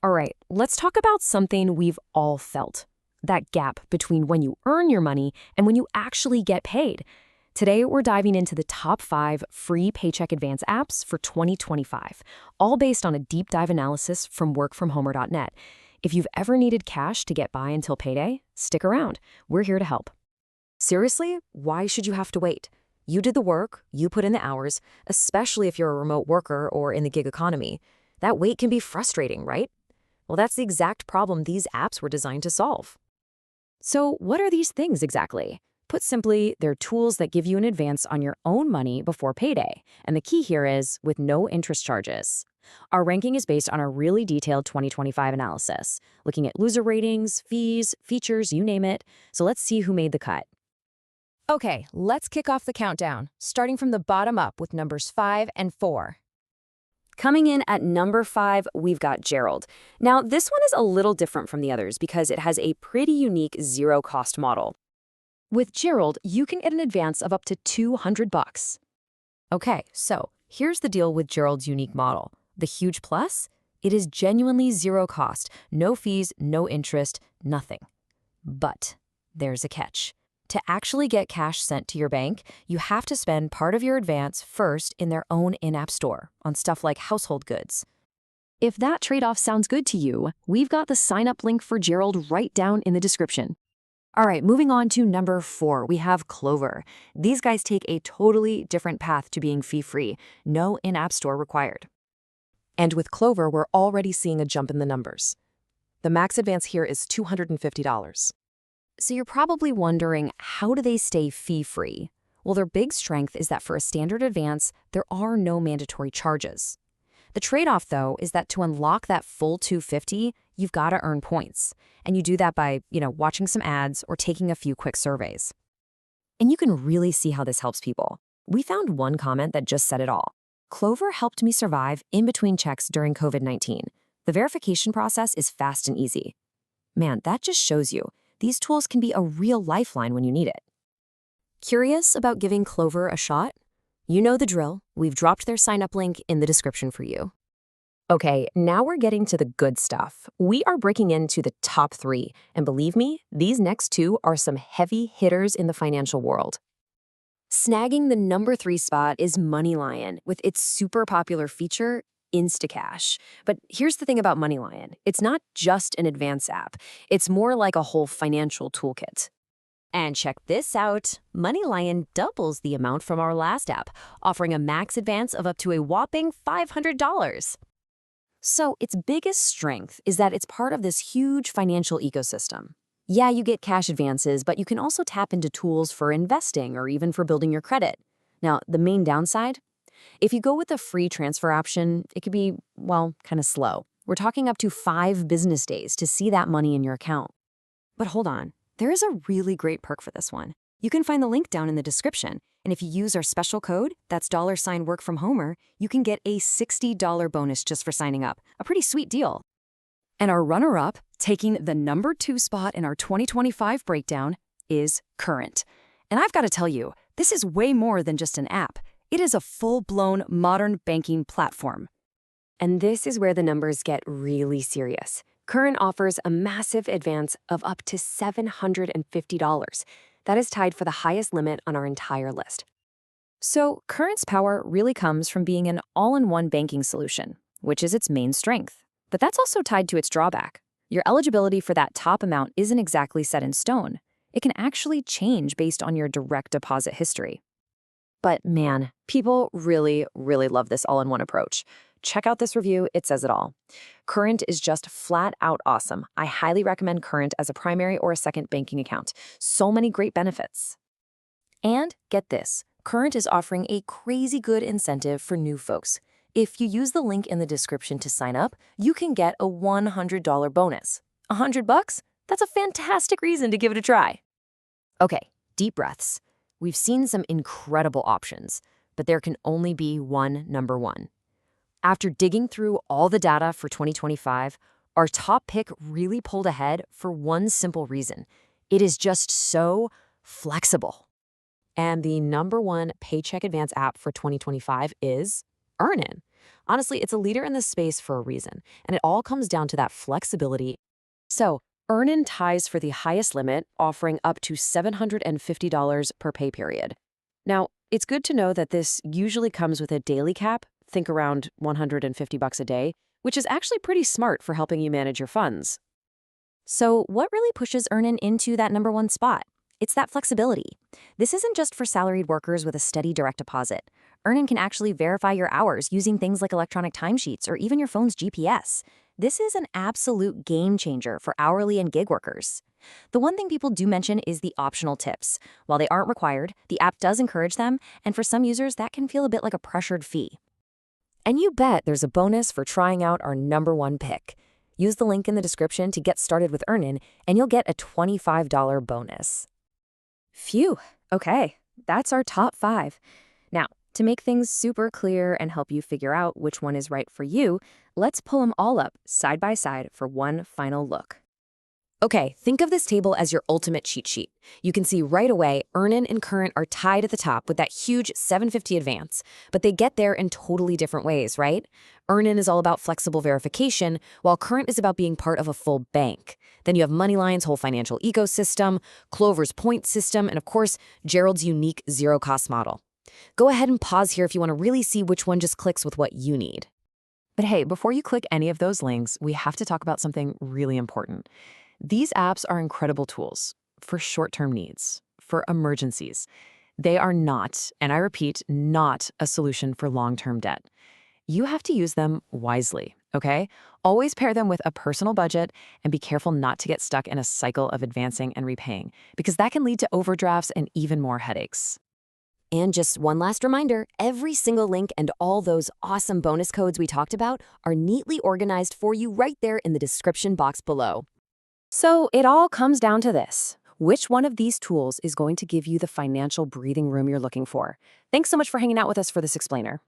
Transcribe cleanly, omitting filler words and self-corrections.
All right, let's talk about something we've all felt. That gap between when you earn your money and when you actually get paid. Today, we're diving into the top 5 free Paycheck advance apps for 2025, all based on a deep dive analysis from workfromhomer.net. If you've ever needed cash to get by until payday, stick around. We're here to help. Seriously, why should you have to wait? You did the work, you put in the hours, especially if you're a remote worker or in the gig economy. That wait can be frustrating, right? Well, that's the exact problem these apps were designed to solve. So, what are these things exactly? Put simply, they're tools that give you an advance on your own money before payday. And the key here is with no interest charges. Our ranking is based on a really detailed 2025 analysis, looking at loser ratings, fees, features, you name it. So let's see who made the cut. Okay, let's kick off the countdown, starting from the bottom up with numbers 5 and 4. Coming in at number 5, we've got Gerald. Now, this one is a little different from the others because it has a pretty unique zero-cost model. With Gerald, you can get an advance of up to $200. Okay, so here's the deal with Gerald's unique model. The huge plus? It is genuinely zero cost, no fees, no interest, nothing. But there's a catch. To actually get cash sent to your bank, you have to spend part of your advance first in their own in-app store on stuff like household goods. If that trade-off sounds good to you, we've got the sign-up link for Gerald right down in the description. All right, moving on to number 4, we have Klover. These guys take a totally different path to being fee-free, no in-app store required. And with Klover, we're already seeing a jump in the numbers. The max advance here is $250. So you're probably wondering, how do they stay fee-free? Well, their big strength is that for a standard advance, there are no mandatory charges. The trade-off, though, is that to unlock that full $250, you've got to earn points. And you do that by, watching some ads or taking a few quick surveys. And you can really see how this helps people. We found one comment that just said it all. Klover helped me survive in between checks during COVID-19. The verification process is fast and easy. Man, that just shows you. These tools can be a real lifeline when you need it. Curious about giving Klover a shot? You know the drill. We've dropped their sign-up link in the description for you. Okay, now we're getting to the good stuff. We are breaking into the top 3, and believe me, these next 2 are some heavy hitters in the financial world. Snagging the number 3 spot is MoneyLion with its super popular feature, Instacash. But here's the thing about MoneyLion. It's not just an advance app. It's more like a whole financial toolkit. And check this out. MoneyLion doubles the amount from our last app, offering a max advance of up to a whopping $500. So its biggest strength is that it's part of this huge financial ecosystem. Yeah, you get cash advances, but you can also tap into tools for investing or even for building your credit. Now, the main downside? If you go with the free transfer option, it could be, kind of slow. We're talking up to 5 business days to see that money in your account. But hold on, there is a really great perk for this one. You can find the link down in the description, and if you use our special code, that's $workfromhomer, you can get a $60 bonus just for signing up. A pretty sweet deal. And our runner-up, taking the number 2 spot in our 2025 breakdown, is Current. And I've got to tell you, this is way more than just an app. It is a full-blown modern banking platform. And this is where the numbers get really serious. Current offers a massive advance of up to $750. That is tied for the highest limit on our entire list. So Current's power really comes from being an all-in-one banking solution, which is its main strength. But that's also tied to its drawback. Your eligibility for that top amount isn't exactly set in stone. It can actually change based on your direct deposit history. But man, people really, really love this all-in-one approach. Check out this review, it says it all. Current is just flat out awesome. I highly recommend Current as a primary or a second banking account. So many great benefits. And get this, Current is offering a crazy good incentive for new folks. If you use the link in the description to sign up, you can get a $100 bonus. $100? That's a fantastic reason to give it a try. Okay, deep breaths. We've seen some incredible options, but there can only be one number 1. After digging through all the data for 2025, our top pick really pulled ahead for one simple reason. It is just so flexible. And the number 1 Paycheck advance app for 2025 is Earnin. Honestly, it's a leader in this space for a reason, and it all comes down to that flexibility. So, Earnin ties for the highest limit, offering up to $750 per pay period. Now, it's good to know that this usually comes with a daily cap, think around $150 a day, which is actually pretty smart for helping you manage your funds. So, what really pushes Earnin into that number one spot? It's that flexibility. This isn't just for salaried workers with a steady direct deposit. Earnin can actually verify your hours using things like electronic timesheets or even your phone's GPS. This is an absolute game changer for hourly and gig workers. The one thing people do mention is the optional tips. While they aren't required, the app does encourage them, and for some users, that can feel a bit like a pressured fee. And you bet there's a bonus for trying out our number one pick. Use the link in the description to get started with Earnin, and you'll get a $25 bonus. Phew, okay, that's our top 5. Now, to make things super clear and help you figure out which one is right for you, let's pull them all up side by side for one final look. Okay, think of this table as your ultimate cheat sheet. You can see right away Earnin and Current are tied at the top with that huge $750 advance, but they get there in totally different ways, right? Earnin is all about flexible verification, while Current is about being part of a full bank. Then you have MoneyLion's whole financial ecosystem, Klover's point system, and of course, Gerald's unique zero-cost model. Go ahead and pause here if you want to really see which one just clicks with what you need. But hey, before you click any of those links, we have to talk about something really important. These apps are incredible tools for short-term needs, for emergencies. They are not, and I repeat, not a solution for long-term debt. You have to use them wisely, okay? Always pair them with a personal budget and be careful not to get stuck in a cycle of advancing and repaying, because that can lead to overdrafts and even more headaches. And just one last reminder, every single link and all those awesome bonus codes we talked about are neatly organized for you right there in the description box below. So it all comes down to this. Which one of these tools is going to give you the financial breathing room you're looking for? Thanks so much for hanging out with us for this explainer.